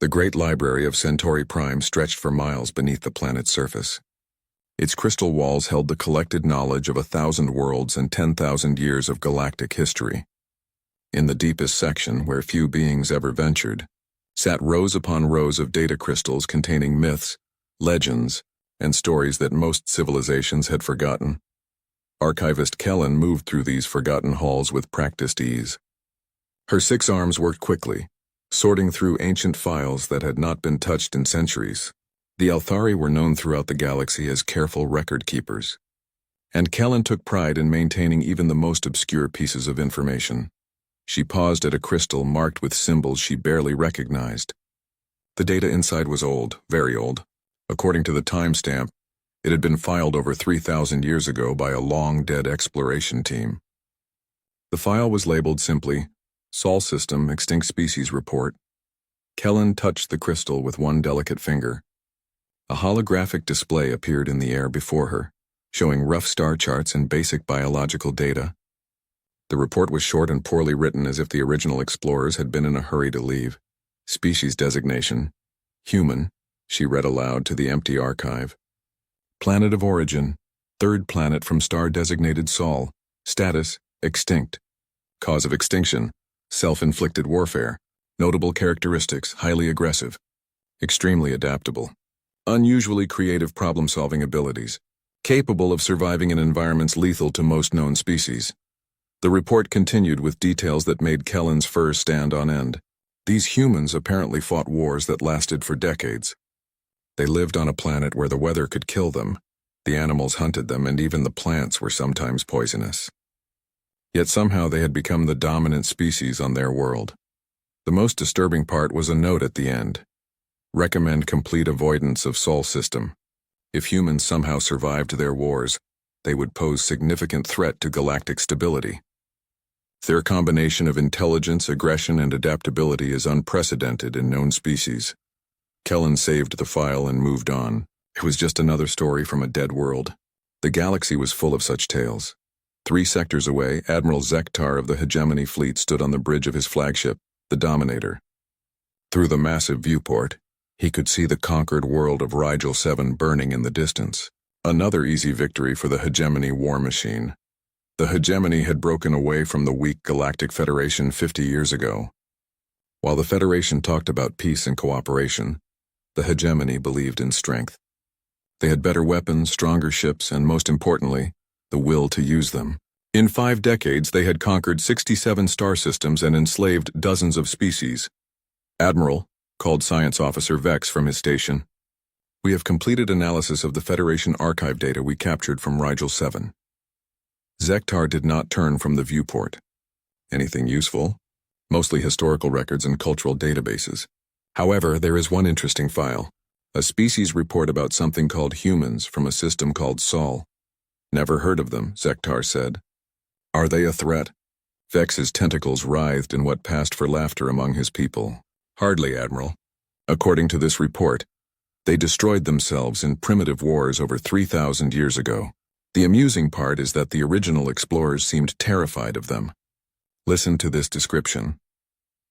The great library of Centauri Prime stretched for miles beneath the planet's surface. Its crystal walls held the collected knowledge of 1,000 worlds and 10,000 years of galactic history. In the deepest section, where few beings ever ventured, sat rows upon rows of data crystals containing myths, legends, and stories that most civilizations had forgotten. Archivist Kellen moved through these forgotten halls with practiced ease. Her 6 arms worked quickly, sorting through ancient files that had not been touched in centuries. The Althari were known throughout the galaxy as careful record keepers, and Kellen took pride in maintaining even the most obscure pieces of information. She paused at a crystal marked with symbols she barely recognized. The data inside was old, very old. According to the timestamp, it had been filed over 3,000 years ago by a long-dead exploration team. The file was labeled simply, Sol System Extinct Species Report. Kellen touched the crystal with one delicate finger. A holographic display appeared in the air before her, showing rough star charts and basic biological data. The report was short and poorly written, as if the original explorers had been in a hurry to leave. Species designation, human, she read aloud to the empty archive. Planet of origin, 3rd planet from star designated Sol. Status, extinct. Cause of extinction, self-inflicted warfare. Notable characteristics, highly aggressive. Extremely adaptable. Unusually creative problem-solving abilities. Capable of surviving in environments lethal to most known species. The report continued with details that made Kellen's fur stand on end. These humans apparently fought wars that lasted for decades. They lived on a planet where the weather could kill them, the animals hunted them, and even the plants were sometimes poisonous. Yet somehow they had become the dominant species on their world. The most disturbing part was a note at the end. Recommend complete avoidance of Sol System. If humans somehow survived their wars, they would pose significant threat to galactic stability. Their combination of intelligence, aggression, and adaptability is unprecedented in known species. Kellen saved the file and moved on. It was just another story from a dead world. The galaxy was full of such tales. 3 sectors away, Admiral Zektar of the Hegemony Fleet stood on the bridge of his flagship, the Dominator. Through the massive viewport, he could see the conquered world of Rigel 7 burning in the distance. Another easy victory for the Hegemony war machine. The Hegemony had broken away from the weak Galactic Federation 50 years ago. While the Federation talked about peace and cooperation, the Hegemony believed in strength. They had better weapons, stronger ships, and most importantly, the will to use them. In 5 decades, they had conquered 67 star systems and enslaved dozens of species. Admiral, called Science Officer Vex from his station, we have completed analysis of the Federation archive data we captured from Rigel 7. Zektar did not turn from the viewport. Anything useful? Mostly historical records and cultural databases. However, there is one interesting file. A species report about something called humans from a system called Sol. Never heard of them, Zektar said. Are they a threat? Vex's tentacles writhed in what passed for laughter among his people. Hardly, Admiral. According to this report, they destroyed themselves in primitive wars over 3,000 years ago. The amusing part is that the original explorers seemed terrified of them. Listen to this description.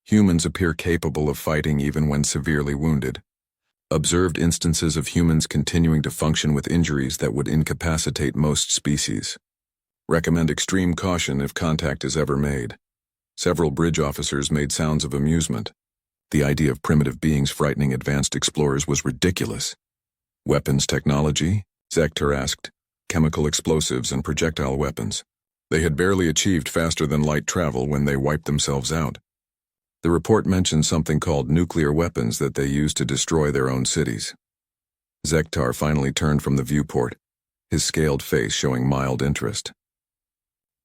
Humans appear capable of fighting even when severely wounded. Observed instances of humans continuing to function with injuries that would incapacitate most species. Recommend extreme caution if contact is ever made. Several bridge officers made sounds of amusement. The idea of primitive beings frightening advanced explorers was ridiculous. Weapons technology? Zektar asked. Chemical explosives and projectile weapons. They had barely achieved faster-than-light travel when they wiped themselves out. The report mentioned something called nuclear weapons that they used to destroy their own cities. Zektar finally turned from the viewport, his scaled face showing mild interest.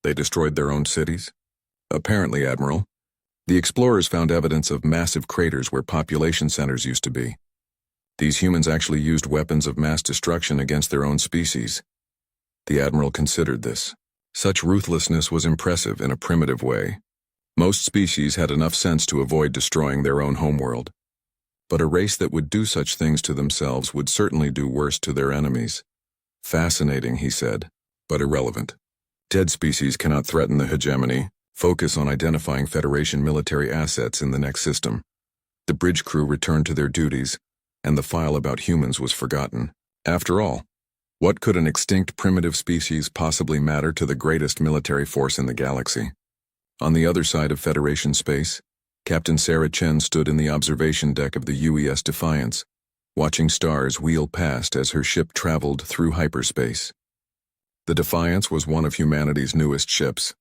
They destroyed their own cities? Apparently, Admiral. The explorers found evidence of massive craters where population centers used to be. These humans actually used weapons of mass destruction against their own species. The Admiral considered this. Such ruthlessness was impressive in a primitive way. Most species had enough sense to avoid destroying their own homeworld. But a race that would do such things to themselves would certainly do worse to their enemies. Fascinating, he said, but irrelevant. Dead species cannot threaten the hegemony. Focus on identifying Federation military assets in the next system. The bridge crew returned to their duties, and the file about humans was forgotten. After all, what could an extinct primitive species possibly matter to the greatest military force in the galaxy? On the other side of Federation space, Captain Sarah Chen stood in the observation deck of the UES Defiance, watching stars wheel past as her ship traveled through hyperspace. The Defiance was one of humanity's newest ships,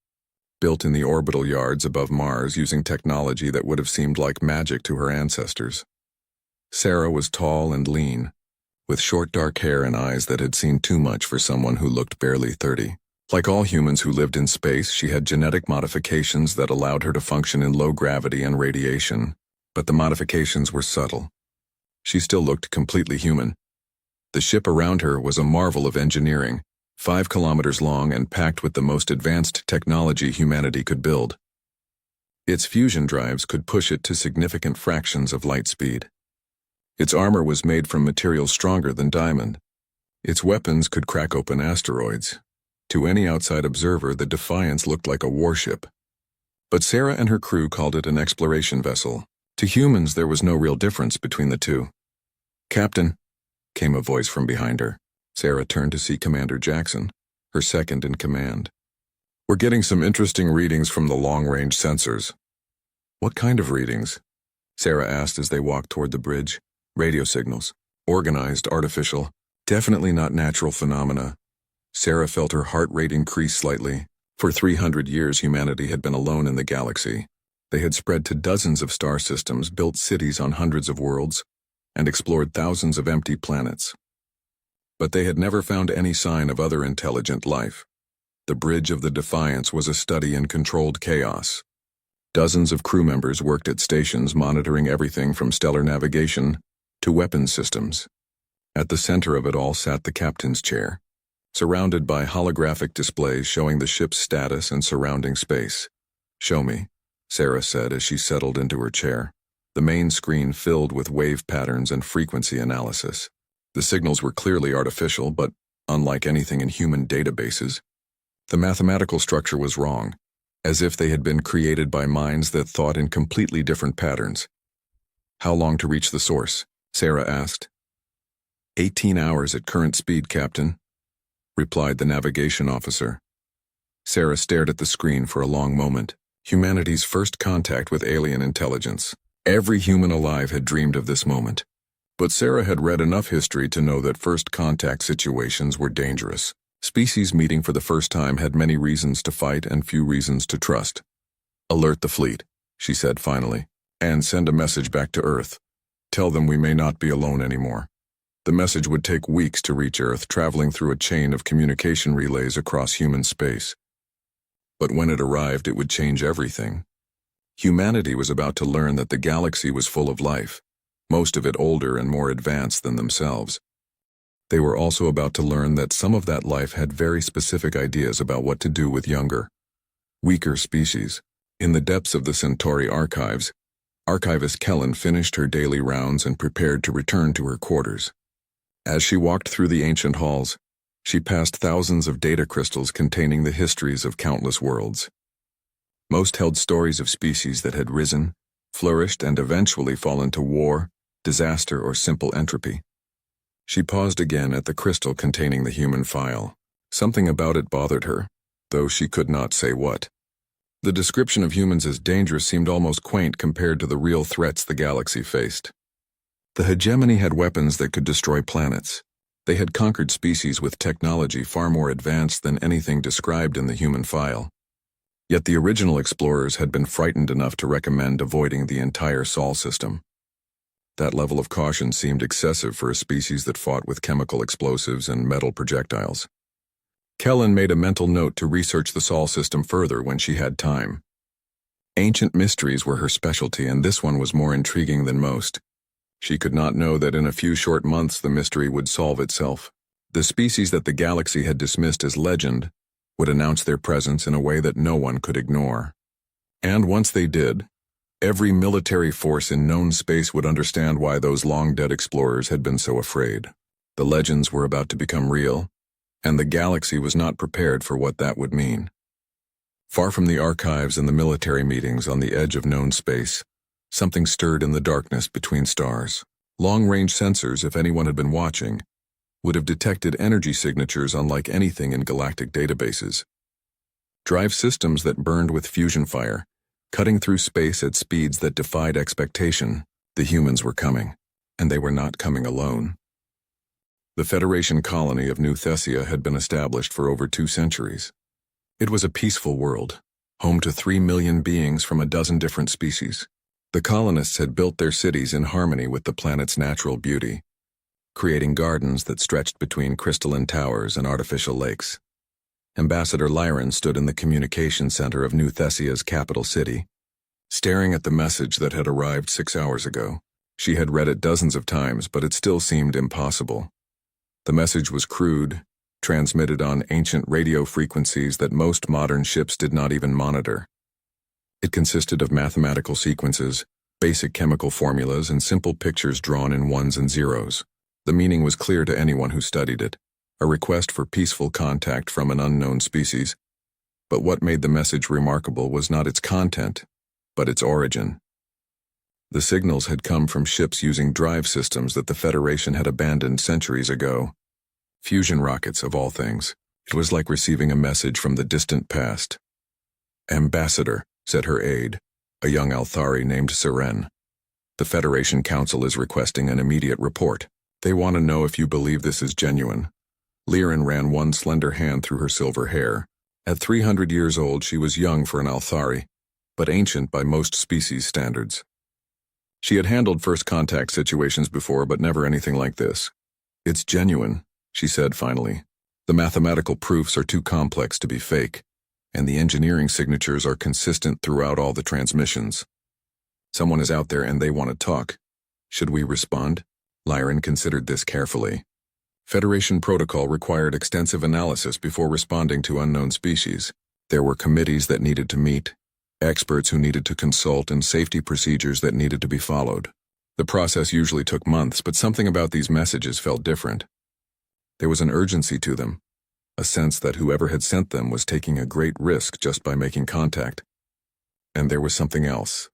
built in the orbital yards above Mars using technology that would have seemed like magic to her ancestors. Sarah was tall and lean, with short dark hair and eyes that had seen too much for someone who looked barely 30. Like all humans who lived in space, she had genetic modifications that allowed her to function in low gravity and radiation, but the modifications were subtle. She still looked completely human. The ship around her was a marvel of engineering, 5 kilometers long and packed with the most advanced technology humanity could build. Its fusion drives could push it to significant fractions of light speed. Its armor was made from materials stronger than diamond. Its weapons could crack open asteroids. To any outside observer, the Defiance looked like a warship. But Sarah and her crew called it an exploration vessel. To humans, there was no real difference between the two. "Captain," came a voice from behind her. Sarah turned to see Commander Jackson, her second in command. "We're getting some interesting readings from the long-range sensors." "What kind of readings?" Sarah asked as they walked toward the bridge. "Radio signals. Organized, artificial. Definitely not natural phenomena." Sarah felt her heart rate increase slightly. For 300 years, humanity had been alone in the galaxy. They had spread to dozens of star systems, built cities on hundreds of worlds, and explored thousands of empty planets. But they had never found any sign of other intelligent life. The bridge of the Defiance was a study in controlled chaos. Dozens of crew members worked at stations monitoring everything from stellar navigation to weapons systems. At the center of it all sat the captain's chair, surrounded by holographic displays showing the ship's status and surrounding space. "Show me," Sarah said as she settled into her chair, the main screen filled with wave patterns and frequency analysis. The signals were clearly artificial, but unlike anything in human databases, the mathematical structure was wrong, as if they had been created by minds that thought in completely different patterns. "How long to reach the source?" Sarah asked. 18 hours at current speed, Captain," replied the navigation officer. Sarah stared at the screen for a long moment. Humanity's first contact with alien intelligence. Every human alive had dreamed of this moment. But Sarah had read enough history to know that first contact situations were dangerous. Species meeting for the first time had many reasons to fight and few reasons to trust. "Alert the fleet," she said finally, "and send a message back to Earth. Tell them we may not be alone anymore." The message would take weeks to reach Earth, traveling through a chain of communication relays across human space. But when it arrived, it would change everything. Humanity was about to learn that the galaxy was full of life, most of it older and more advanced than themselves. They were also about to learn that some of that life had very specific ideas about what to do with younger, weaker species. In the depths of the Centauri archives, Archivist Kellen finished her daily rounds and prepared to return to her quarters. As she walked through the ancient halls, she passed thousands of data crystals containing the histories of countless worlds. Most held stories of species that had risen, flourished, and eventually fallen to war, disaster, or simple entropy. She paused again at the crystal containing the human file. Something about it bothered her, though she could not say what. The description of humans as dangerous seemed almost quaint compared to the real threats the galaxy faced. The hegemony had weapons that could destroy planets. They had conquered species with technology far more advanced than anything described in the human file. Yet the original explorers had been frightened enough to recommend avoiding the entire Sol system. That level of caution seemed excessive for a species that fought with chemical explosives and metal projectiles. Kellen made a mental note to research the Sol system further when she had time. Ancient mysteries were her specialty, and this one was more intriguing than most. She could not know that in a few short months the mystery would solve itself. The species that the galaxy had dismissed as legend would announce their presence in a way that no one could ignore. And once they did, every military force in known space would understand why those long-dead explorers had been so afraid. The legends were about to become real, and the galaxy was not prepared for what that would mean. Far from the archives and the military meetings on the edge of known space, Something stirred in the darkness between stars. Long-range sensors, if anyone had been watching, would have detected energy signatures unlike anything in galactic databases. Drive systems that burned with fusion fire, cutting through space at speeds that defied expectation. The humans were coming, and they were not coming alone. The Federation colony of New Thessia had been established for over 2 centuries. It was a peaceful world, home to 3 million beings from a dozen different species. The colonists had built their cities in harmony with the planet's natural beauty, creating gardens that stretched between crystalline towers and artificial lakes. Ambassador Lyran stood in the communication center of New Thessia's capital city, staring at the message that had arrived 6 hours ago. She had read it dozens of times, but it still seemed impossible. The message was crude, transmitted on ancient radio frequencies that most modern ships did not even monitor. It consisted of mathematical sequences, basic chemical formulas, and simple pictures drawn in ones and zeros. The meaning was clear to anyone who studied it, a request for peaceful contact from an unknown species. But what made the message remarkable was not its content, but its origin. The signals had come from ships using drive systems that the Federation had abandoned centuries ago. Fusion rockets, of all things. It was like receiving a message from the distant past. "Ambassador," said her aide, a young Althari named Seren. "The Federation Council is requesting an immediate report. They want to know if you believe this is genuine." Lyran ran one slender hand through her silver hair. At 300 years old, she was young for an Althari, but ancient by most species standards. She had handled first contact situations before, but never anything like this. "It's genuine," she said finally. "The mathematical proofs are too complex to be fake, and the engineering signatures are consistent throughout all the transmissions. Someone is out there and they want to talk. Should we respond?" Lyran considered this carefully. Federation protocol required extensive analysis before responding to unknown species. There were committees that needed to meet, experts who needed to consult, and safety procedures that needed to be followed. The process usually took months, but something about these messages felt different. There was an urgency to them, a sense that whoever had sent them was taking a great risk just by making contact. And there was something else,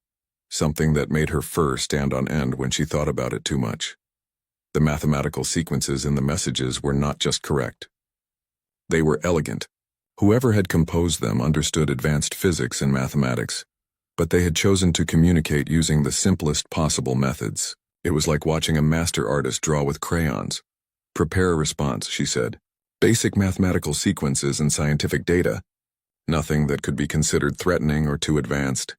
something that made her fur stand on end when she thought about it too much. The mathematical sequences in the messages were not just correct. They were elegant. Whoever had composed them understood advanced physics and mathematics, but they had chosen to communicate using the simplest possible methods. It was like watching a master artist draw with crayons. "Prepare a response," she said. "Basic mathematical sequences and scientific data, nothing that could be considered threatening or too advanced,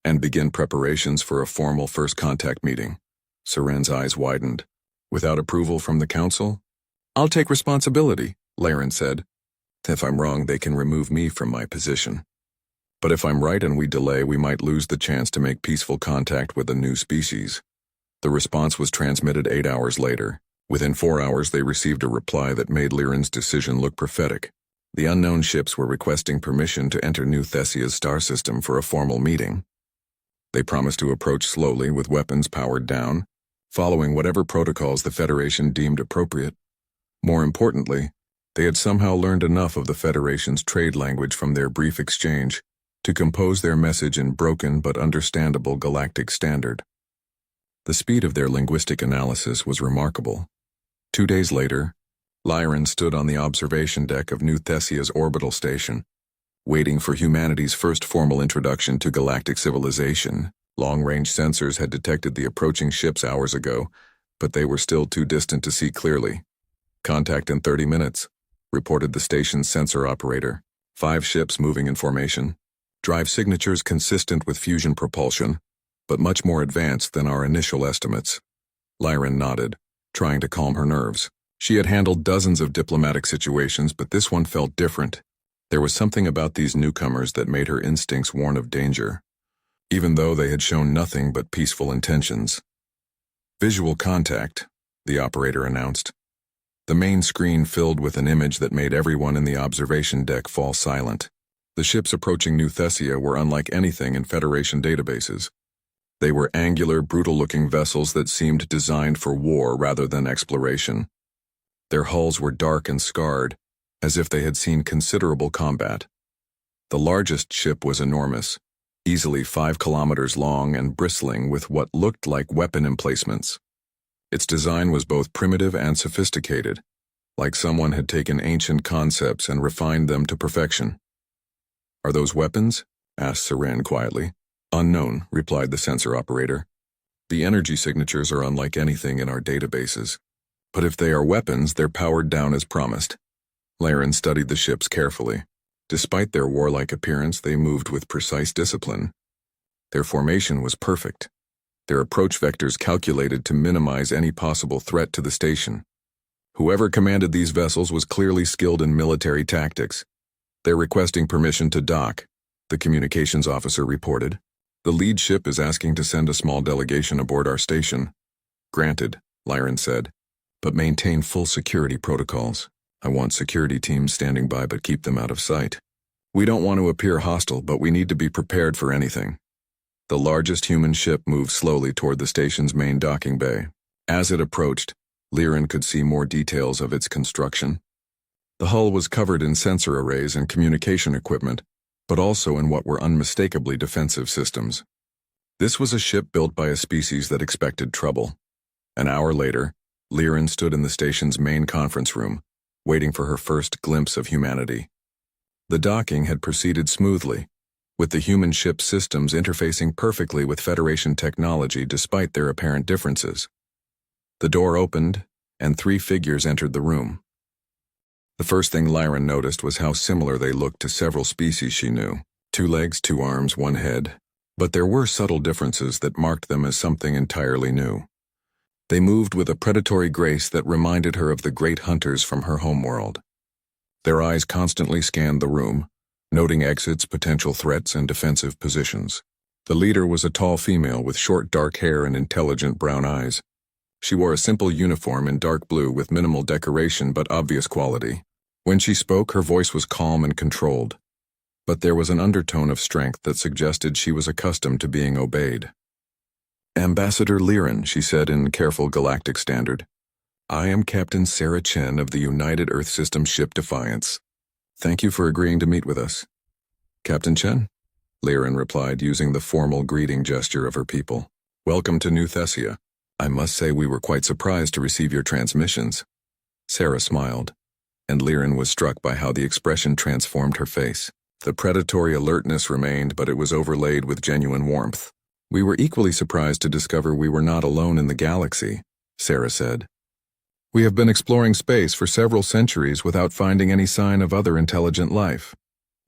and begin preparations for a formal first contact meeting." Seren's eyes widened. "Without approval from the council?" "I'll take responsibility," Lyran said. "If I'm wrong, they can remove me from my position. But if I'm right and we delay, we might lose the chance to make peaceful contact with a new species." The response was transmitted 8 hours later. Within 4 hours, they received a reply that made Lyran's decision look prophetic. The unknown ships were requesting permission to enter New Thessia's star system for a formal meeting. They promised to approach slowly with weapons powered down, following whatever protocols the Federation deemed appropriate. More importantly, they had somehow learned enough of the Federation's trade language from their brief exchange to compose their message in broken but understandable galactic standard. The speed of their linguistic analysis was remarkable. 2 days later, Lyran stood on the observation deck of New Thessia's orbital station, waiting for humanity's first formal introduction to galactic civilization. Long-range sensors had detected the approaching ships hours ago, but they were still too distant to see clearly. "Contact in 30 minutes, reported the station's sensor operator. 5 ships moving in formation. Drive signatures consistent with fusion propulsion, but much more advanced than our initial estimates." Lyran nodded, trying to calm her nerves. She had handled dozens of diplomatic situations, but this one felt different. There was something about these newcomers that made her instincts warn of danger, even though they had shown nothing but peaceful intentions. "Visual contact," the operator announced. The main screen filled with an image that made everyone in the observation deck fall silent. The ships approaching New Thessia were unlike anything in Federation databases. They were angular, brutal-looking vessels that seemed designed for war rather than exploration. Their hulls were dark and scarred, as if they had seen considerable combat. The largest ship was enormous, easily 5 kilometers long and bristling with what looked like weapon emplacements. Its design was both primitive and sophisticated, like someone had taken ancient concepts and refined them to perfection. "Are those weapons?" asked Saran quietly. "Unknown," replied the sensor operator. "The energy signatures are unlike anything in our databases. But if they are weapons, they're powered down as promised." Laren studied the ships carefully. Despite their warlike appearance, they moved with precise discipline. Their formation was perfect. Their approach vectors calculated to minimize any possible threat to the station. Whoever commanded these vessels was clearly skilled in military tactics. "They're requesting permission to dock," the communications officer reported. "The lead ship is asking to send a small delegation aboard our station." "Granted," Lyron said, "but maintain full security protocols. I want security teams standing by, but keep them out of sight. We don't want to appear hostile, but we need to be prepared for anything." The largest human ship moved slowly toward the station's main docking bay. As it approached, Lyran could see more details of its construction. The hull was covered in sensor arrays and communication equipment, but also in what were unmistakably defensive systems. This was a ship built by a species that expected trouble. An hour later, Lyran stood in the station's main conference room, waiting for her first glimpse of humanity. The docking had proceeded smoothly, with the human ship systems interfacing perfectly with Federation technology despite their apparent differences. The door opened, and 3 figures entered the room. The first thing Lyran noticed was how similar they looked to several species she knew. 2 legs, 2 arms, 1 head. But there were subtle differences that marked them as something entirely new. They moved with a predatory grace that reminded her of the great hunters from her homeworld. Their eyes constantly scanned the room, noting exits, potential threats, and defensive positions. The leader was a tall female with short dark hair and intelligent brown eyes. She wore a simple uniform in dark blue with minimal decoration but obvious quality. When she spoke, her voice was calm and controlled, but there was an undertone of strength that suggested she was accustomed to being obeyed. "Ambassador Lyran," she said in careful galactic standard. "I am Captain Sarah Chen of the United Earth System ship Defiance. Thank you for agreeing to meet with us." "Captain Chen?" Lyran replied, using the formal greeting gesture of her people. "Welcome to New Thessia. I must say we were quite surprised to receive your transmissions." Sarah smiled, and Lyran was struck by how the expression transformed her face. The predatory alertness remained, but it was overlaid with genuine warmth. "We were equally surprised to discover we were not alone in the galaxy," Sarah said. "We have been exploring space for several centuries without finding any sign of other intelligent life.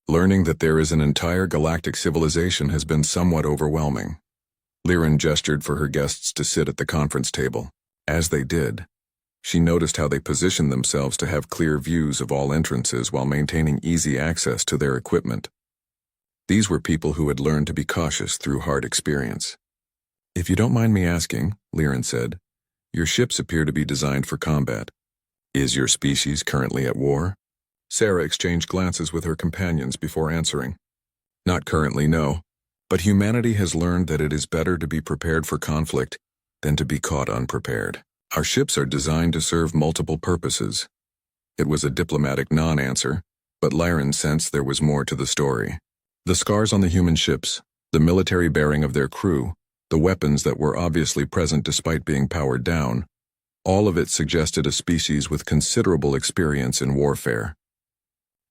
Learning that there is an entire galactic civilization has been somewhat overwhelming." Lyran gestured for her guests to sit at the conference table. As they did, she noticed how they positioned themselves to have clear views of all entrances while maintaining easy access to their equipment. These were people who had learned to be cautious through hard experience. "If you don't mind me asking," Lyran said, "your ships appear to be designed for combat. Is your species currently at war?" Sarah exchanged glances with her companions before answering. "Not currently, no. But humanity has learned that it is better to be prepared for conflict than to be caught unprepared. Our ships are designed to serve multiple purposes." It was a diplomatic non-answer, but Lyran sensed there was more to the story. The scars on the human ships, the military bearing of their crew, the weapons that were obviously present despite being powered down, all of it suggested a species with considerable experience in warfare.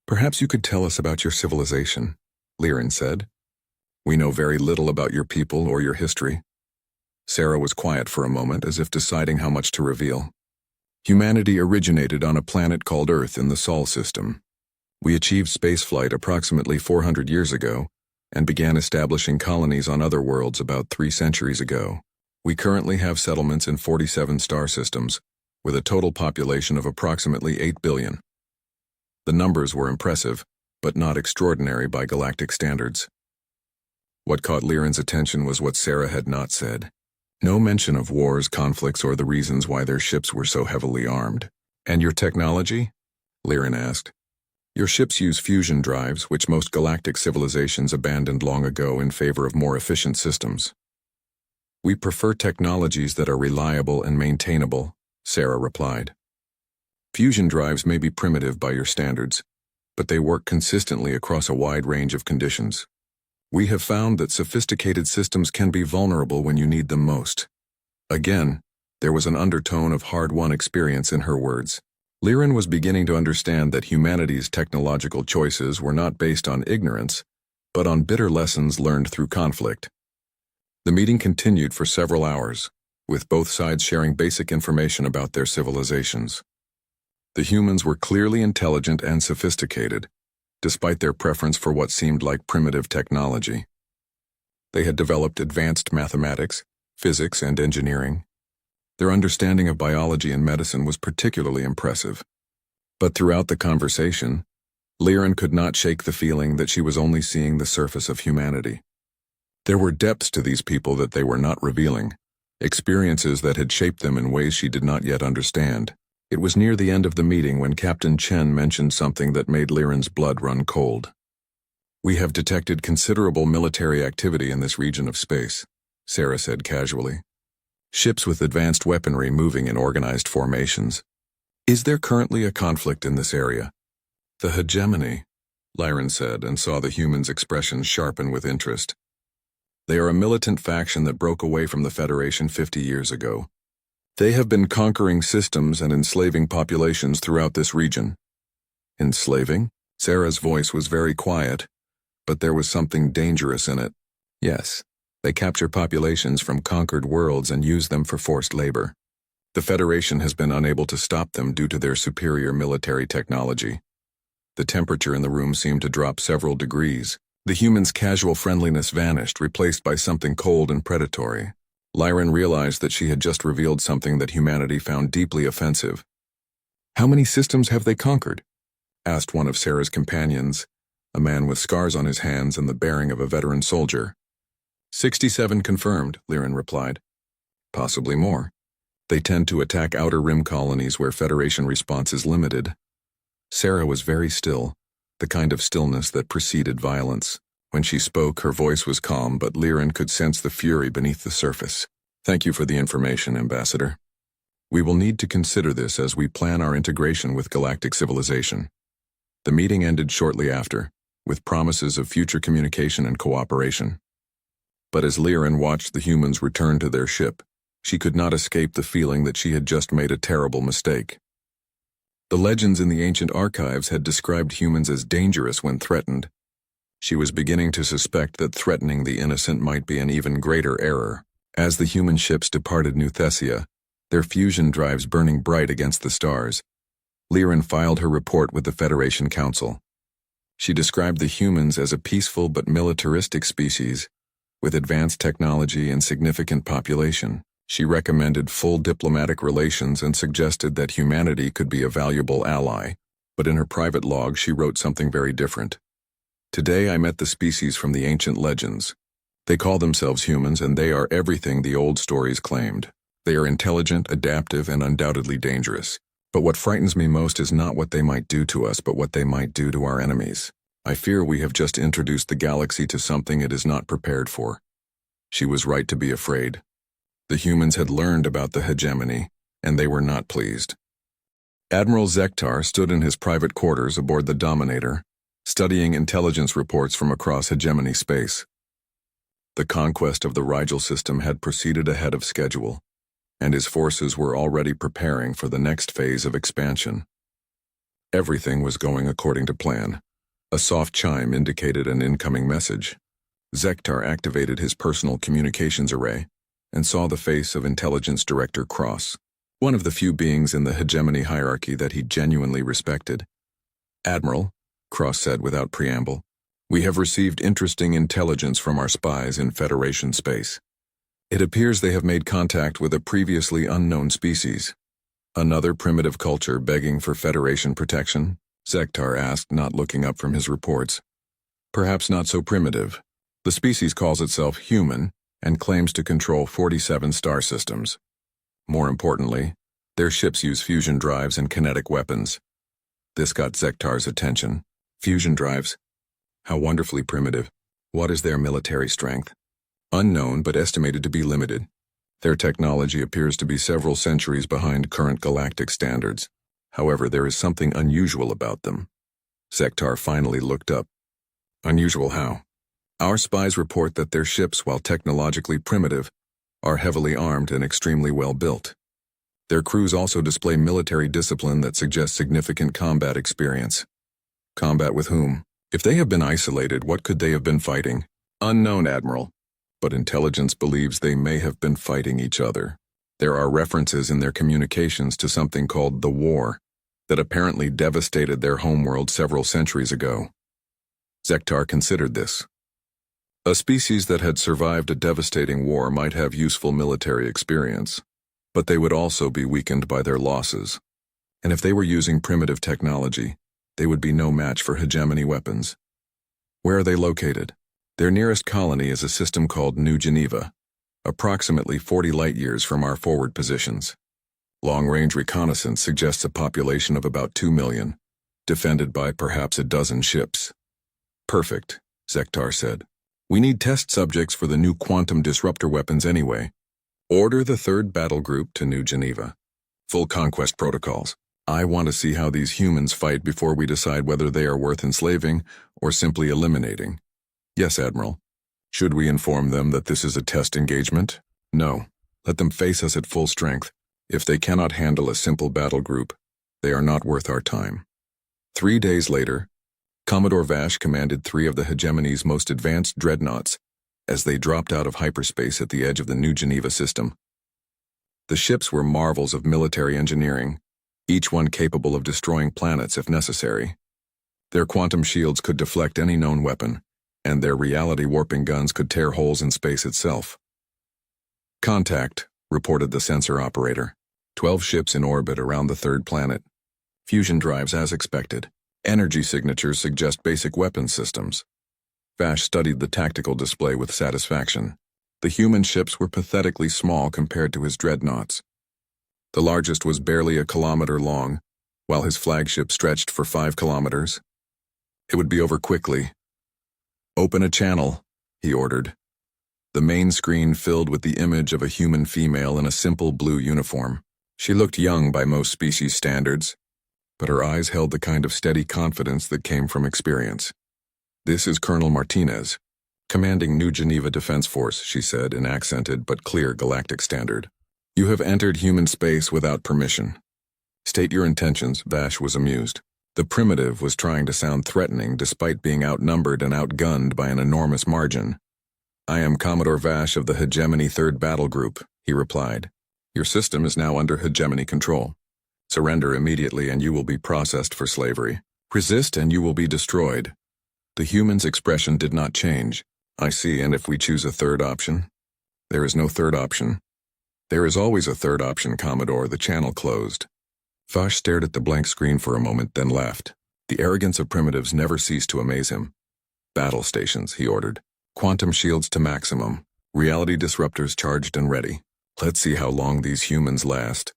"Perhaps you could tell us about your civilization," Lyran said. "We know very little about your people or your history." Sarah was quiet for a moment, as if deciding how much to reveal. "Humanity originated on a planet called Earth in the Sol system. We achieved spaceflight approximately 400 years ago and began establishing colonies on other worlds about 3 centuries ago. We currently have settlements in 47 star systems, with a total population of approximately 8 billion. The numbers were impressive, but not extraordinary by galactic standards. What caught Lyran's attention was what Sarah had not said. No mention of wars, conflicts, or the reasons why their ships were so heavily armed. "And your technology?" Lyran asked. "Your ships use fusion drives, which most galactic civilizations abandoned long ago in favor of more efficient systems." "We prefer technologies that are reliable and maintainable," Sarah replied. "Fusion drives may be primitive by your standards, but they work consistently across a wide range of conditions. We have found that sophisticated systems can be vulnerable when you need them most. Again, there was an undertone of hard-won experience in her words. Liren was beginning to understand that humanity's technological choices were not based on ignorance, but on bitter lessons learned through conflict. The meeting continued for several hours, with both sides sharing basic information about their civilizations. The humans were clearly intelligent and sophisticated, despite their preference for what seemed like primitive technology. They had developed advanced mathematics, physics, and engineering. Their understanding of biology and medicine was particularly impressive. But throughout the conversation, Liren could not shake the feeling that she was only seeing the surface of humanity. There were depths to these people that they were not revealing, experiences that had shaped them in ways she did not yet understand. It was near the end of the meeting when Captain Chen mentioned something that made Liren's blood run cold. "We have detected considerable military activity in this region of space," Sarah said casually. "Ships with advanced weaponry moving in organized formations. Is there currently a conflict in this area?" "The hegemony," Liren said, and saw the humans' expressions sharpen with interest. "They are a militant faction that broke away from the Federation 50 years ago. They have been conquering systems and enslaving populations throughout this region." "Enslaving?" Sarah's voice was very quiet, but there was something dangerous in it. "Yes. They capture populations from conquered worlds and use them for forced labor. The Federation has been unable to stop them due to their superior military technology." The temperature in the room seemed to drop several degrees. The humans' casual friendliness vanished, replaced by something cold and predatory. Liren realized that she had just revealed something that humanity found deeply offensive. "How many systems have they conquered?" asked one of Sarah's companions, a man with scars on his hands and the bearing of a veteran soldier. 67 confirmed, Liren replied. "Possibly more. They tend to attack outer rim colonies where Federation response is limited." Sarah was very still, the kind of stillness that preceded violence. When she spoke, her voice was calm, but Liren could sense the fury beneath the surface. "Thank you for the information, Ambassador. We will need to consider this as we plan our integration with galactic civilization." The meeting ended shortly after, with promises of future communication and cooperation. But as Liren watched the humans return to their ship, she could not escape the feeling that she had just made a terrible mistake. The legends in the ancient archives had described humans as dangerous when threatened. She was beginning to suspect that threatening the innocent might be an even greater error. As the human ships departed New Thessia, their fusion drives burning bright against the stars, Liren filed her report with the Federation Council. She described the humans as a peaceful but militaristic species, with advanced technology and significant population. She recommended full diplomatic relations and suggested that humanity could be a valuable ally, but in her private log she wrote something very different. "Today I met the species from the ancient legends. They call themselves humans, and they are everything the old stories claimed. They are intelligent, adaptive, and undoubtedly dangerous. But what frightens me most is not what they might do to us, but what they might do to our enemies. I fear we have just introduced the galaxy to something it is not prepared for." She was right to be afraid. The humans had learned about the hegemony, and they were not pleased. Admiral Zektar stood in his private quarters aboard the Dominator, studying intelligence reports from across hegemony space. The conquest of the Rigel system had proceeded ahead of schedule, and his forces were already preparing for the next phase of expansion. Everything was going according to plan. A soft chime indicated an incoming message. Zektar activated his personal communications array and saw the face of Intelligence Director Cross, one of the few beings in the hegemony hierarchy that he genuinely respected. "Admiral," Cross said without preamble, "we have received interesting intelligence from our spies in Federation space. It appears they have made contact with a previously unknown species." "Another primitive culture begging for Federation protection?" Zektar asked, not looking up from his reports. "Perhaps not so primitive. The species calls itself human and claims to control 47 star systems. More importantly, their ships use fusion drives and kinetic weapons." This got Zektar's attention. "Fusion drives? How wonderfully primitive. What is their military strength?" "Unknown, but estimated to be limited. Their technology appears to be several centuries behind current galactic standards. However, there is something unusual about them." Zektar finally looked up. "Unusual how?" Our spies report that their ships, while technologically primitive, are heavily armed and extremely well built. Their crews also display military discipline that suggests significant combat experience. Combat with whom? If they have been isolated, what could they have been fighting? Unknown, Admiral. But intelligence believes they may have been fighting each other. There are references in their communications to something called the War that apparently devastated their homeworld several centuries ago. Zektar considered this. A species that had survived a devastating war might have useful military experience, but they would also be weakened by their losses. And if they were using primitive technology, they would be no match for hegemony weapons. Where are they located? Their nearest colony is a system called New Geneva, approximately 40 light-years from our forward positions. Long-range reconnaissance suggests a population of about 2 million, defended by perhaps a dozen ships. Perfect, Zektar said. We need test subjects for the new quantum disruptor weapons anyway. Order the 3rd Battle Group to New Geneva. Full conquest protocols. I want to see how these humans fight before we decide whether they are worth enslaving or simply eliminating. Yes, Admiral. Should we inform them that this is a test engagement? No. Let them face us at full strength. If they cannot handle a simple battle group, they are not worth our time. 3 days later, Commodore Vash commanded 3 of the hegemony's most advanced dreadnoughts as they dropped out of hyperspace at the edge of the New Geneva system. The ships were marvels of military engineering, each one capable of destroying planets if necessary. Their quantum shields could deflect any known weapon, and their reality-warping guns could tear holes in space itself. Contact, reported the sensor operator. 12 ships in orbit around the 3rd planet. Fusion drives as expected. Energy signatures suggest basic weapons systems. Vash studied the tactical display with satisfaction. The human ships were pathetically small compared to his dreadnoughts. The largest was barely a kilometer long, while his flagship stretched for 5 kilometers. It would be over quickly. Open a channel, he ordered. The main screen filled with the image of a human female in a simple blue uniform. She looked young by most species standards, but her eyes held the kind of steady confidence that came from experience. This is Colonel Martinez, commanding New Geneva Defense Force, she said in accented but clear galactic standard. You have entered human space without permission. State your intentions, Vash was amused. The primitive was trying to sound threatening despite being outnumbered and outgunned by an enormous margin. I am Commodore Vash of the Hegemony 3rd Battle Group, he replied. Your system is now under hegemony control. Surrender immediately and you will be processed for slavery. Resist and you will be destroyed. The human's expression did not change. I see, and if we choose a 3rd option? There is no 3rd option. There is always a 3rd option, Commodore. The channel closed. Vash stared at the blank screen for a moment, then laughed. The arrogance of primitives never ceased to amaze him. Battle stations, he ordered. Quantum shields to maximum. Reality disruptors charged and ready. Let's see how long these humans last.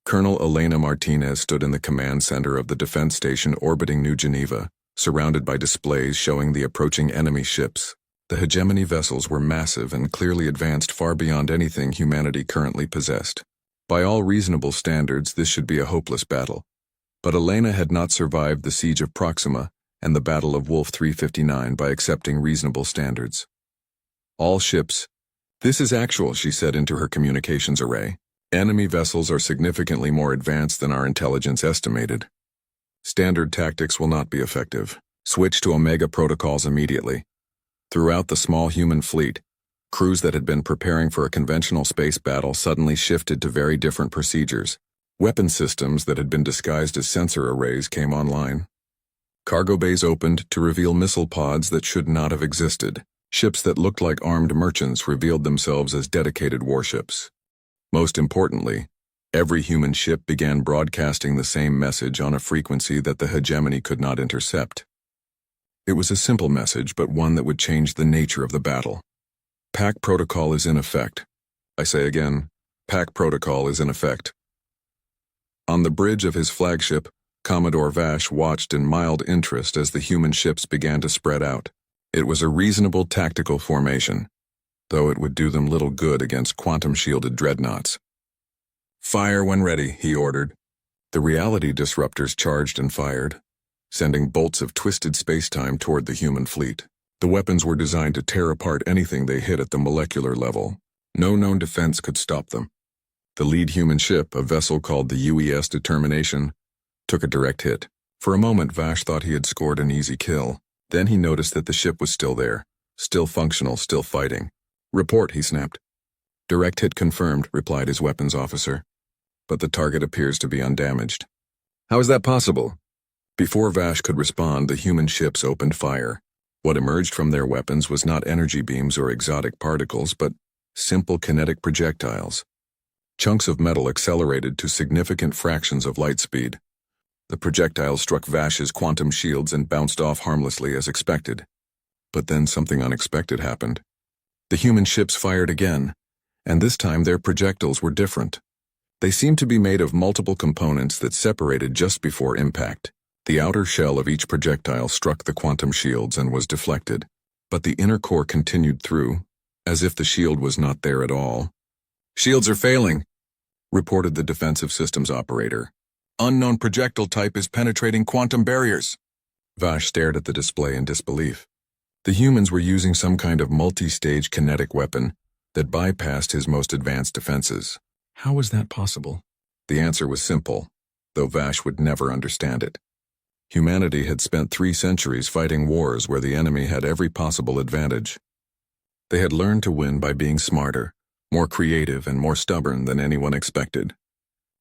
Colonel Elena Martinez stood in the command center of the defense station orbiting New Geneva, surrounded by displays showing the approaching enemy ships. The hegemony vessels were massive and clearly advanced far beyond anything humanity currently possessed. By all reasonable standards, this should be a hopeless battle. But Elena had not survived the siege of Proxima and the Battle of Wolf 359 by accepting reasonable standards. All ships. This is actual, she said into her communications array. Enemy vessels are significantly more advanced than our intelligence estimated. Standard tactics will not be effective. Switch to Omega protocols immediately. Throughout the small human fleet, crews that had been preparing for a conventional space battle suddenly shifted to very different procedures. Weapon systems that had been disguised as sensor arrays came online. Cargo bays opened to reveal missile pods that should not have existed. Ships that looked like armed merchants revealed themselves as dedicated warships. Most importantly, every human ship began broadcasting the same message on a frequency that the hegemony could not intercept. It was a simple message, but one that would change the nature of the battle. Pack protocol is in effect. I say again, pack protocol is in effect. On the bridge of his flagship, Commodore Vash watched in mild interest as the human ships began to spread out. It was a reasonable tactical formation, though it would do them little good against quantum-shielded dreadnoughts. Fire when ready, he ordered. The reality disruptors charged and fired, sending bolts of twisted space-time toward the human fleet. The weapons were designed to tear apart anything they hit at the molecular level. No known defense could stop them. The lead human ship, a vessel called the UES Determination, took a direct hit. For a moment, Vash thought he had scored an easy kill. Then he noticed that the ship was still there, still functional, still fighting. "Report," he snapped. "Direct hit confirmed," replied his weapons officer. "But the target appears to be undamaged." "How is that possible?" Before Vash could respond, the human ships opened fire. What emerged from their weapons was not energy beams or exotic particles, but simple kinetic projectiles. Chunks of metal accelerated to significant fractions of light speed. The projectiles struck Vash's quantum shields and bounced off harmlessly as expected. But then something unexpected happened. The human ships fired again, and this time their projectiles were different. They seemed to be made of multiple components that separated just before impact. The outer shell of each projectile struck the quantum shields and was deflected, but the inner core continued through, as if the shield was not there at all. "Shields are failing," reported the defensive systems operator. "Unknown projectile type is penetrating quantum barriers." Vash stared at the display in disbelief. The humans were using some kind of multi-stage kinetic weapon that bypassed his most advanced defenses. How was that possible? The answer was simple, though Vash would never understand it. Humanity had spent 3 centuries fighting wars where the enemy had every possible advantage. They had learned to win by being smarter, more creative, and more stubborn than anyone expected.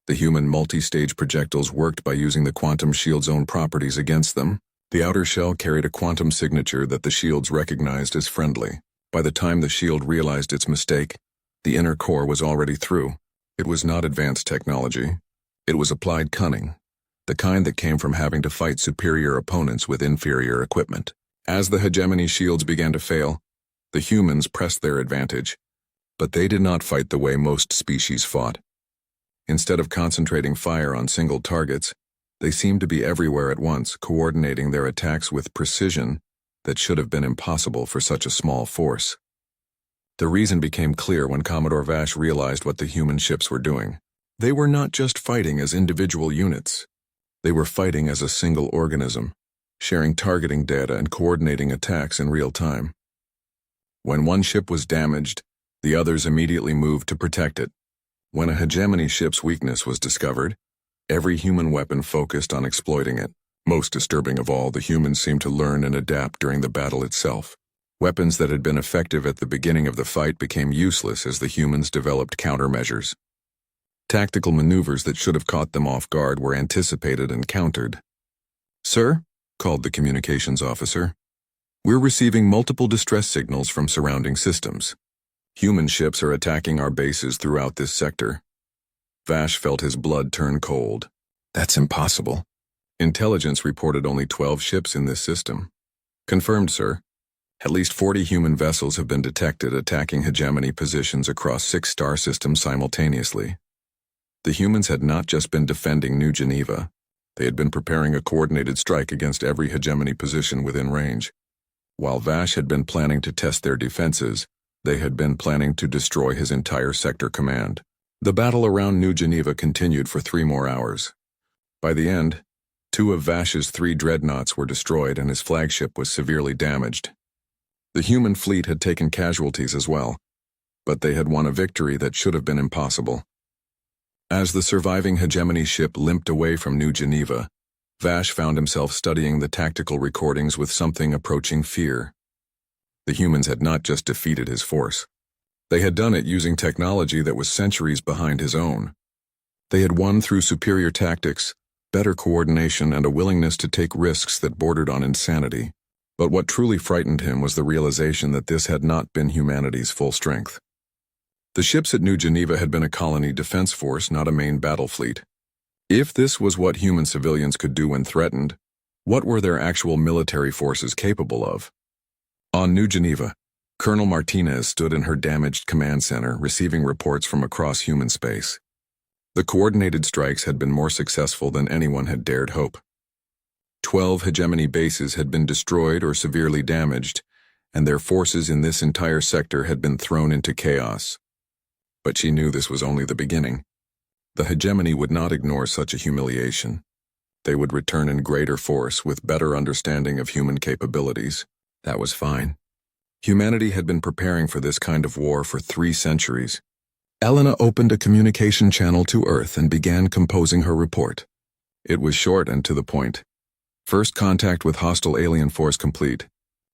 The human multi-stage projectiles worked by using the quantum shield's own properties against them. The outer shell carried a quantum signature that the shields recognized as friendly. By the time the shield realized its mistake, the inner core was already through. It was not advanced technology. It was applied cunning, the kind that came from having to fight superior opponents with inferior equipment. As the hegemony shields began to fail, the humans pressed their advantage, but they did not fight the way most species fought. Instead of concentrating fire on single targets, they seemed to be everywhere at once, coordinating their attacks with precision that should have been impossible for such a small force. The reason became clear when Commodore Vash realized what the human ships were doing. They were not just fighting as individual units. They were fighting as a single organism, sharing targeting data and coordinating attacks in real time. When one ship was damaged, the others immediately moved to protect it. When a hegemony ship's weakness was discovered, every human weapon focused on exploiting it. Most disturbing of all, the humans seemed to learn and adapt during the battle itself. Weapons that had been effective at the beginning of the fight became useless as the humans developed countermeasures. Tactical maneuvers that should have caught them off guard were anticipated and countered. "Sir," called the communications officer, "we're receiving multiple distress signals from surrounding systems. Human ships are attacking our bases throughout this sector." Vash felt his blood turn cold. "That's impossible. Intelligence reported only 12 ships in this system." "Confirmed, sir. At least 40 human vessels have been detected attacking hegemony positions across 6 star systems simultaneously." The humans had not just been defending New Geneva. They had been preparing a coordinated strike against every hegemony position within range. While Vash had been planning to test their defenses, they had been planning to destroy his entire sector command. The battle around New Geneva continued for 3 more hours. By the end, 2 of Vash's 3 dreadnoughts were destroyed and his flagship was severely damaged. The human fleet had taken casualties as well, but they had won a victory that should have been impossible. As the surviving hegemony ship limped away from New Geneva, Vash found himself studying the tactical recordings with something approaching fear. The humans had not just defeated his force. They had done it using technology that was centuries behind his own. They had won through superior tactics, better coordination, and a willingness to take risks that bordered on insanity. But what truly frightened him was the realization that this had not been humanity's full strength. The ships at New Geneva had been a colony defense force, not a main battle fleet. If this was what human civilians could do when threatened, what were their actual military forces capable of? On New Geneva, Colonel Martinez stood in her damaged command center, receiving reports from across human space. The coordinated strikes had been more successful than anyone had dared hope. 12 hegemony bases had been destroyed or severely damaged, and their forces in this entire sector had been thrown into chaos. But she knew this was only the beginning. The hegemony would not ignore such a humiliation. They would return in greater force with better understanding of human capabilities. That was fine. Humanity had been preparing for this kind of war for 3 centuries. Elena opened a communication channel to Earth and began composing her report. It was short and to the point. First contact with hostile alien force complete.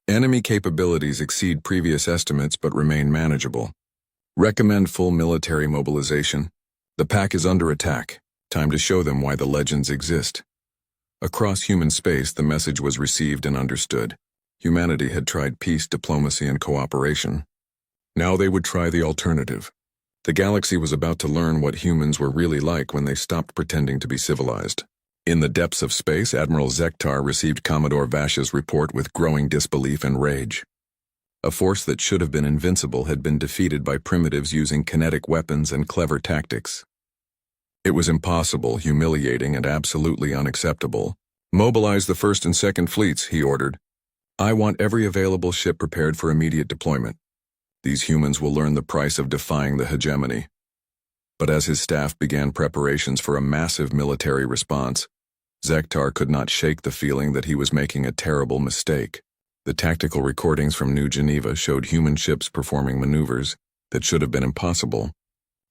Enemy capabilities exceed previous estimates but remain manageable. Recommend full military mobilization. The pack is under attack. Time to show them why the legends exist. Across human space, the message was received and understood. Humanity had tried peace, diplomacy, and cooperation. Now they would try the alternative. The galaxy was about to learn what humans were really like when they stopped pretending to be civilized. In the depths of space, Admiral Zektar received Commodore Vash's report with growing disbelief and rage. A force that should have been invincible had been defeated by primitives using kinetic weapons and clever tactics. It was impossible, humiliating, and absolutely unacceptable. Mobilize the first and second fleets, he ordered. I want every available ship prepared for immediate deployment. These humans will learn the price of defying the hegemony. But as his staff began preparations for a massive military response, Zektar could not shake the feeling that he was making a terrible mistake. The tactical recordings from New Geneva showed human ships performing maneuvers that should have been impossible,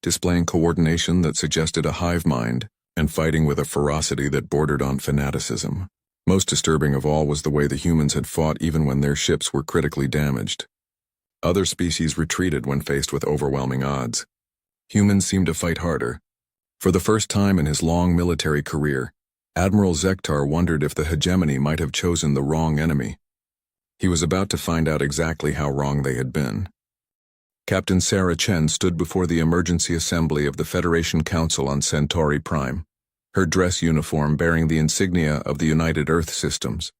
displaying coordination that suggested a hive mind, and fighting with a ferocity that bordered on fanaticism. Most disturbing of all was the way the humans had fought even when their ships were critically damaged. Other species retreated when faced with overwhelming odds. Humans seemed to fight harder. For the first time in his long military career, Admiral Zektar wondered if the hegemony might have chosen the wrong enemy. He was about to find out exactly how wrong they had been. Captain Sarah Chen stood before the emergency assembly of the Federation Council on Centauri Prime, her dress uniform bearing the insignia of the United Earth Systems.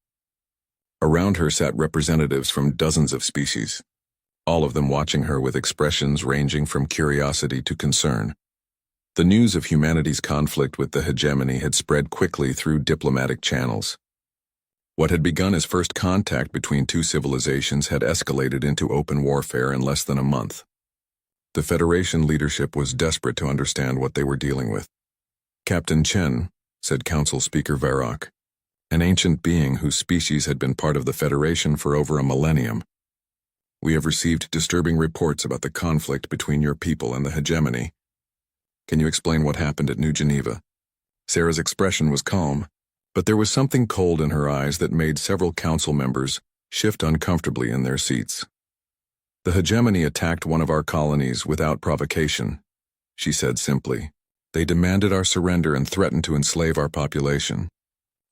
Around her sat representatives from dozens of species, all of them watching her with expressions ranging from curiosity to concern. The news of humanity's conflict with the hegemony had spread quickly through diplomatic channels. What had begun as first contact between 2 civilizations had escalated into open warfare in less than a month. The Federation leadership was desperate to understand what they were dealing with. Captain Chen, said Council Speaker Varrock, an ancient being whose species had been part of the Federation for over a millennium. We have received disturbing reports about the conflict between your people and the hegemony. Can you explain what happened at New Geneva? Sarah's expression was calm, but there was something cold in her eyes that made several council members shift uncomfortably in their seats. The hegemony attacked one of our colonies without provocation, she said simply. They demanded our surrender and threatened to enslave our population.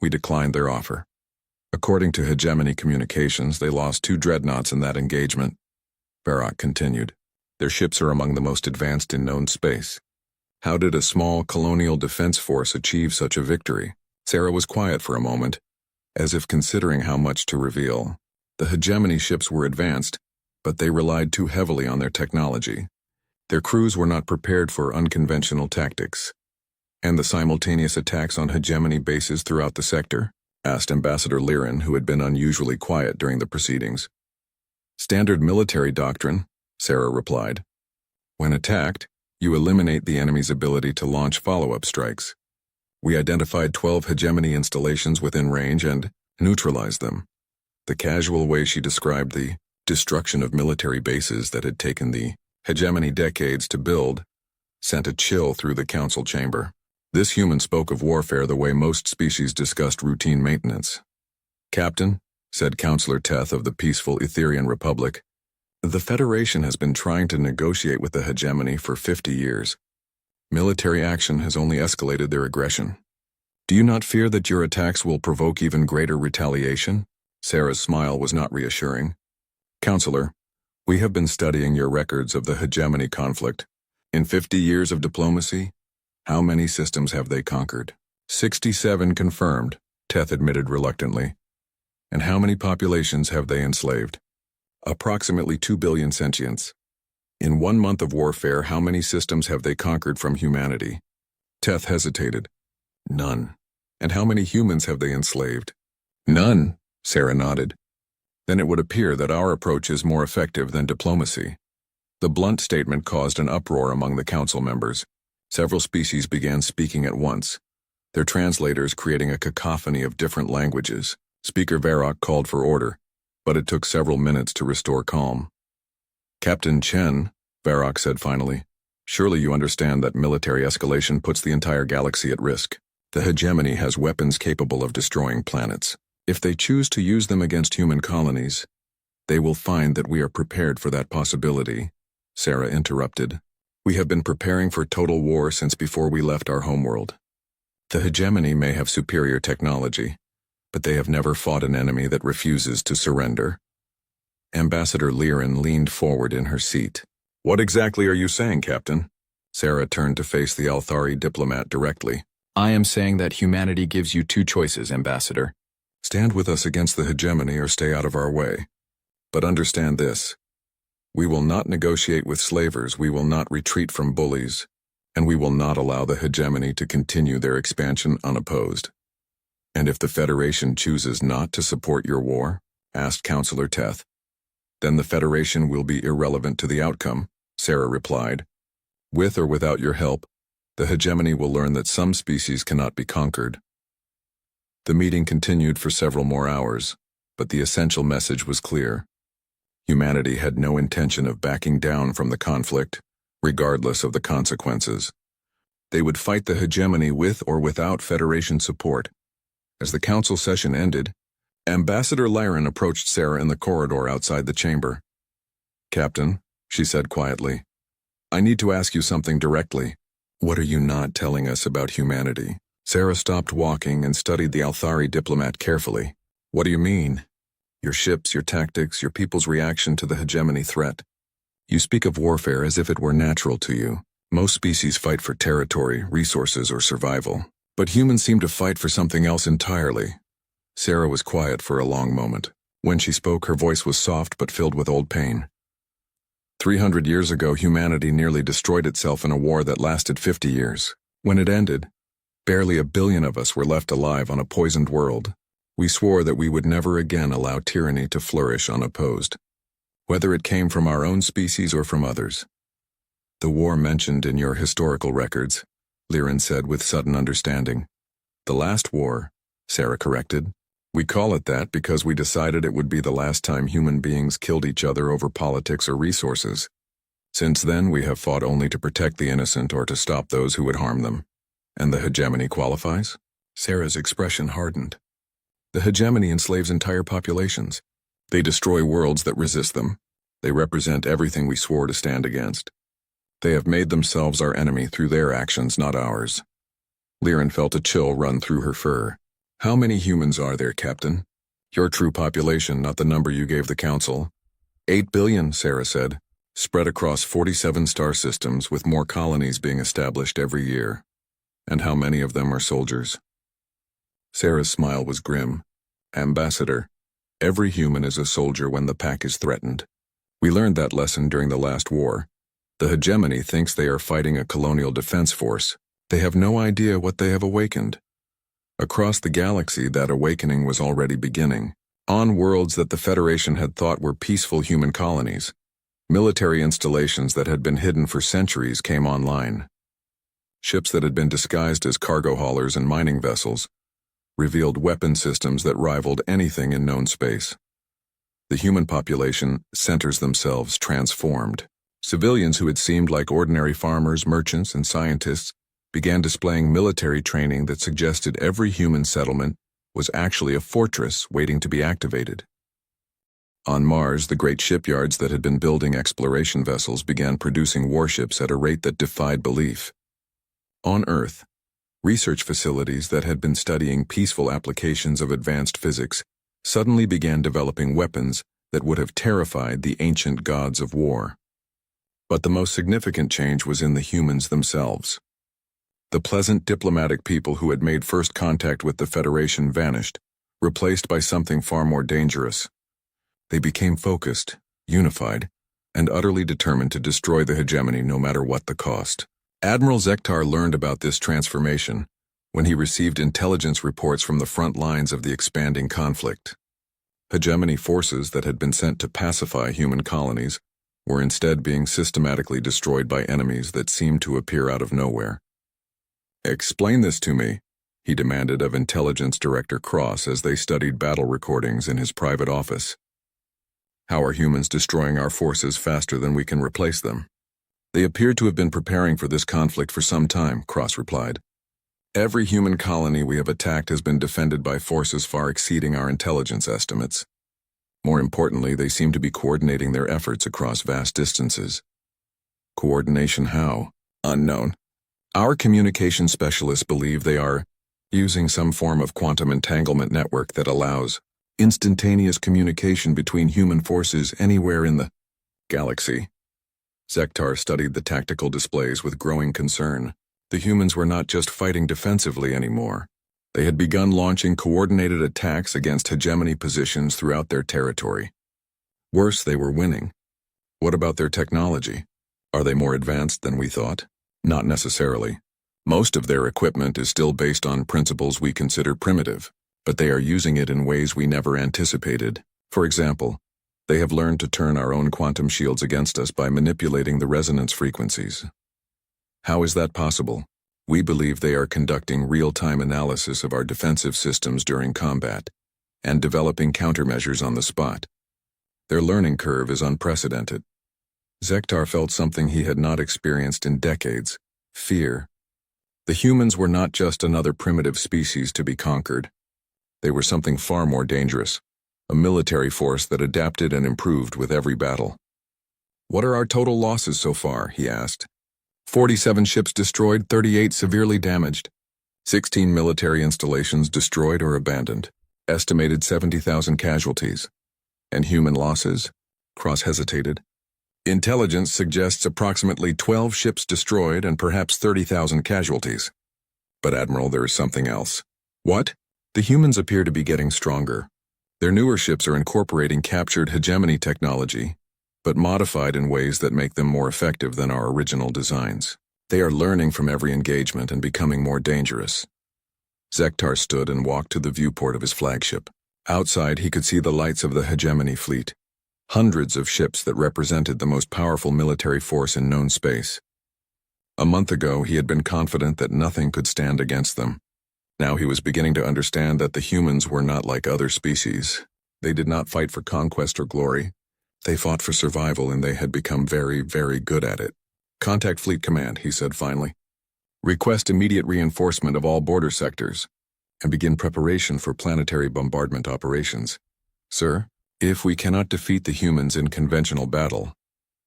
We declined their offer. According to hegemony communications, they lost 2 dreadnoughts in that engagement. Varrock continued. Their ships are among the most advanced in known space. How did a small colonial defense force achieve such a victory? Sarah was quiet for a moment, as if considering how much to reveal. The hegemony ships were advanced, but they relied too heavily on their technology. Their crews were not prepared for unconventional tactics. And the simultaneous attacks on hegemony bases throughout the sector? Asked Ambassador Lirin, who had been unusually quiet during the proceedings. Standard military doctrine, Sarah replied. When attacked, you eliminate the enemy's ability to launch follow-up strikes. We identified 12 hegemony installations within range and neutralized them. The casual way she described the destruction of military bases that had taken the hegemony decades to build sent a chill through the council chamber. This human spoke of warfare the way most species discussed routine maintenance. Captain, said Councillor Teth of the peaceful Etherian Republic, the Federation has been trying to negotiate with the hegemony for 50 years. Military action has only escalated their aggression. Do you not fear that your attacks will provoke even greater retaliation? Sarah's smile was not reassuring. Counselor, we have been studying your records of the hegemony conflict. In 50 years of diplomacy, how many systems have they conquered? 67 confirmed, Teth admitted reluctantly. And how many populations have they enslaved? Approximately 2 billion sentients. In 1 month of warfare, how many systems have they conquered from humanity? Teth hesitated. None. And how many humans have they enslaved? None, Sarah nodded. Then it would appear that our approach is more effective than diplomacy. The blunt statement caused an uproar among the council members. Several species began speaking at once, their translators creating a cacophony of different languages. Speaker Varrock called for order. but it took several minutes to restore calm. "Captain Chen," Varrock said finally, "surely you understand that military escalation puts the entire galaxy at risk. The hegemony has weapons capable of destroying planets. If they choose to use them against human colonies, they will find that we are prepared for that possibility," Sarah interrupted. "We have been preparing for total war since before we left our homeworld. The hegemony may have superior technology, but they have never fought an enemy that refuses to surrender." Ambassador Liren leaned forward in her seat. "What exactly are you saying, Captain?" Sarah turned to face the Althari diplomat directly. "I am saying that humanity gives you two choices, Ambassador. Stand with us against the hegemony or stay out of our way. But understand this. We will not negotiate with slavers, we will not retreat from bullies, and we will not allow the hegemony to continue their expansion unopposed." "And if the Federation chooses not to support your war," asked Counselor Teth, "then the Federation will be irrelevant to the outcome," Sarah replied. "With or without your help, the hegemony will learn that some species cannot be conquered." The meeting continued for several more hours, but the essential message was clear. Humanity had no intention of backing down from the conflict, regardless of the consequences. They would fight the hegemony with or without Federation support. As the council session ended, Ambassador Liren approached Sarah in the corridor outside the chamber. "Captain," she said quietly, "I need to ask you something directly. What are you not telling us about humanity?" Sarah stopped walking and studied the Althari diplomat carefully. "What do you mean?" "Your ships, your tactics, your people's reaction to the hegemony threat. You speak of warfare as if it were natural to you. Most species fight for territory, resources, or survival. But humans seem to fight for something else entirely." Sarah was quiet for a long moment. When she spoke, her voice was soft but filled with old pain. 300 years ago, humanity nearly destroyed itself in a war that lasted 50 years. When it ended, barely 1 billion of us were left alive on a poisoned world. We swore that we would never again allow tyranny to flourish unopposed, whether it came from our own species or from others. "The war mentioned in your historical records," Liren said with sudden understanding. "The last war," Sarah corrected. "We call it that because we decided it would be the last time human beings killed each other over politics or resources. Since then, we have fought only to protect the innocent or to stop those who would harm them. And the hegemony qualifies?" Sarah's expression hardened. "The hegemony enslaves entire populations. They destroy worlds that resist them. They represent everything we swore to stand against. They have made themselves our enemy through their actions, not ours." Liren felt a chill run through her fur. "How many humans are there, Captain? Your true population, not the number you gave the Council." 8 billion, Sarah said, "spread across 47 star systems with more colonies being established every year. And how many of them are soldiers?" Sarah's smile was grim. "Ambassador, every human is a soldier when the pack is threatened. We learned that lesson during the last war. The hegemony thinks they are fighting a colonial defense force. They have no idea what they have awakened. Across the galaxy, that awakening was already beginning. On worlds that the Federation had thought were peaceful human colonies, military installations that had been hidden for centuries came online. Ships that had been disguised as cargo haulers and mining vessels revealed weapon systems that rivaled anything in known space. The human population centers themselves transformed. Civilians who had seemed like ordinary farmers, merchants, and scientists began displaying military training that suggested every human settlement was actually a fortress waiting to be activated. On Mars, the great shipyards that had been building exploration vessels began producing warships at a rate that defied belief. On Earth, research facilities that had been studying peaceful applications of advanced physics suddenly began developing weapons that would have terrified the ancient gods of war. But the most significant change was in the humans themselves. The pleasant diplomatic people who had made first contact with the Federation vanished, replaced by something far more dangerous. They became focused, unified, and utterly determined to destroy the hegemony no matter what the cost. Admiral Zektar learned about this transformation when he received intelligence reports from the front lines of the expanding conflict. Hegemony forces that had been sent to pacify human colonies were instead being systematically destroyed by enemies that seemed to appear out of nowhere. "Explain this to me," he demanded of Intelligence Director Cross as they studied battle recordings in his private office. How are humans destroying our forces faster than we can replace them? They appear to have been preparing for this conflict for some time, Cross replied. Every human colony we have attacked has been defended by forces far exceeding our intelligence estimates. More importantly, they seem to be coordinating their efforts across vast distances. Coordination how? Unknown. Our communication specialists believe they are using some form of quantum entanglement network that allows instantaneous communication between human forces anywhere in the galaxy. Zektar studied the tactical displays with growing concern. The humans were not just fighting defensively anymore. They had begun launching coordinated attacks against hegemony positions throughout their territory. Worse, they were winning. What about their technology? Are they more advanced than we thought? Not necessarily. Most of their equipment is still based on principles we consider primitive, but they are using it in ways we never anticipated. For example, they have learned to turn our own quantum shields against us by manipulating the resonance frequencies. How is that possible? We believe they are conducting real-time analysis of our defensive systems during combat and developing countermeasures on the spot. Their learning curve is unprecedented. Zektar felt something he had not experienced in decades: fear. The humans were not just another primitive species to be conquered. They were something far more dangerous, a military force that adapted and improved with every battle. What are our total losses so far? He asked. 47 ships destroyed, 38 severely damaged. 16 military installations destroyed or abandoned. Estimated 70,000 casualties. And human losses? Cross hesitated. Intelligence suggests approximately 12 ships destroyed and perhaps 30,000 casualties. But Admiral, there is something else. What? The humans appear to be getting stronger. Their newer ships are incorporating captured hegemony technology, but modified in ways that make them more effective than our original designs. They are learning from every engagement and becoming more dangerous. Zektar stood and walked to the viewport of his flagship. Outside, he could see the lights of the hegemony fleet, hundreds of ships that represented the most powerful military force in known space. A month ago, he had been confident that nothing could stand against them. Now he was beginning to understand that the humans were not like other species. They did not fight for conquest or glory. They fought for survival, and they had become very, very good at it. Contact Fleet Command, he said finally. Request immediate reinforcement of all border sectors, and begin preparation for planetary bombardment operations. Sir, if we cannot defeat the humans in conventional battle,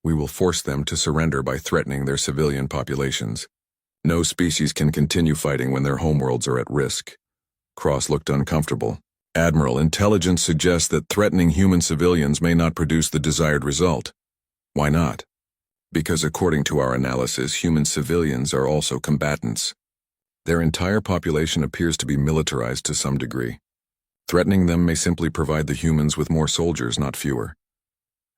we will force them to surrender by threatening their civilian populations. No species can continue fighting when their homeworlds are at risk. Cross looked uncomfortable. Admiral, intelligence suggests that threatening human civilians may not produce the desired result. Why not? Because according to our analysis, human civilians are also combatants. Their entire population appears to be militarized to some degree. Threatening them may simply provide the humans with more soldiers, not fewer.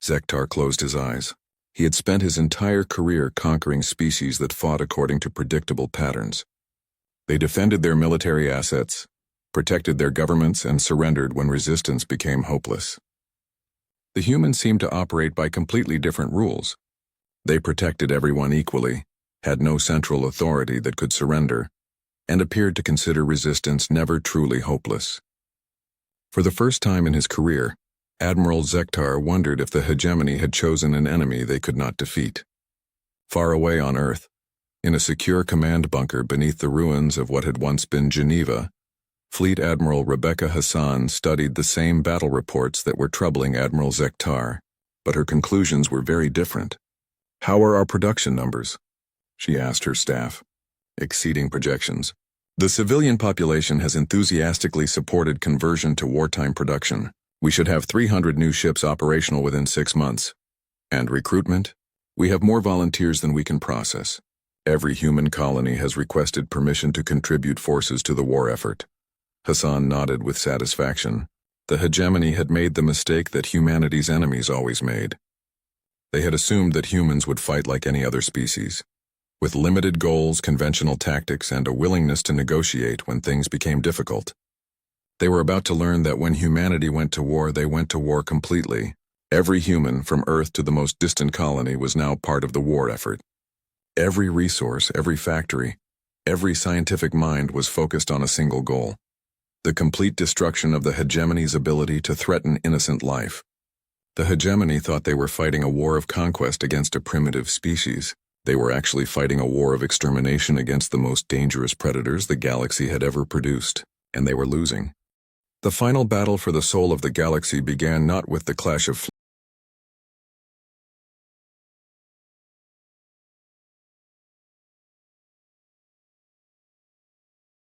Zektar closed his eyes. He had spent his entire career conquering species that fought according to predictable patterns. They defended their military assets, protected their governments, and surrendered when resistance became hopeless. The humans seemed to operate by completely different rules. They protected everyone equally, had no central authority that could surrender, and appeared to consider resistance never truly hopeless. For the first time in his career, Admiral Zektar wondered if the hegemony had chosen an enemy they could not defeat. Far away on Earth, in a secure command bunker beneath the ruins of what had once been Geneva, Fleet Admiral Rebecca Hassan studied the same battle reports that were troubling Admiral Zektar, but her conclusions were very different. How are our production numbers? She asked her staff. Exceeding projections. The civilian population has enthusiastically supported conversion to wartime production. We should have 300 new ships operational within 6 months. And recruitment? We have more volunteers than we can process. Every human colony has requested permission to contribute forces to the war effort. Hassan nodded with satisfaction. The hegemony had made the mistake that humanity's enemies always made. They had assumed that humans would fight like any other species, with limited goals, conventional tactics, and a willingness to negotiate when things became difficult. They were about to learn that when humanity went to war, they went to war completely. Every human, from Earth to the most distant colony, was now part of the war effort. Every resource, every factory, every scientific mind was focused on a single goal: the complete destruction of the hegemony's ability to threaten innocent life. The hegemony thought they were fighting a war of conquest against a primitive species. They were actually fighting a war of extermination against the most dangerous predators the galaxy had ever produced, and they were losing. The final battle for the soul of the galaxy began not with the clash of